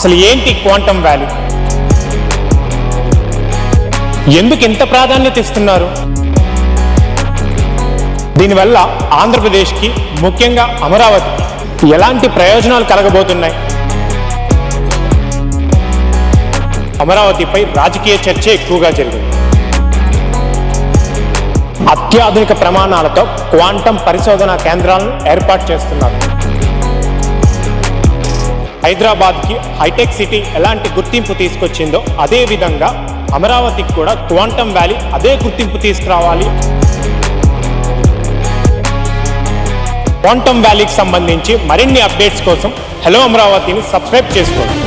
అసలు ఏంటి quantum valley? ఎందుకు ఇంత ప్రాధాన్యత ఇస్తున్నారు? దీనివల్ల ఆంధ్రప్రదేశ్కి, ముఖ్యంగా అమరావతికి ఎలాంటి ప్రయోజనాలు కలగబోతున్నాయి? అమరావతిపై రాజకీయ చర్చ ఎక్కువగా జరిగింది. అత్యాధునిక ప్రమాణాలతో క్వాంటమ్ పరిశోధనా కేంద్రాలను ఏర్పాటు చేస్తున్నారు. హైదరాబాద్కి హైటెక్ సిటీ ఎలాంటి గుర్తింపు తీసుకొచ్చిందో అదే విధంగా అమరావతికి కూడా క్వాంటమ్ వ్యాలీ అదే గుర్తింపు తీసుకురావాలి. క్వాంటమ్ వ్యాలీకి సంబంధించి మరిన్ని అప్డేట్స్ కోసం హలో అమరావతిని సబ్స్క్రైబ్ చేసుకోండి.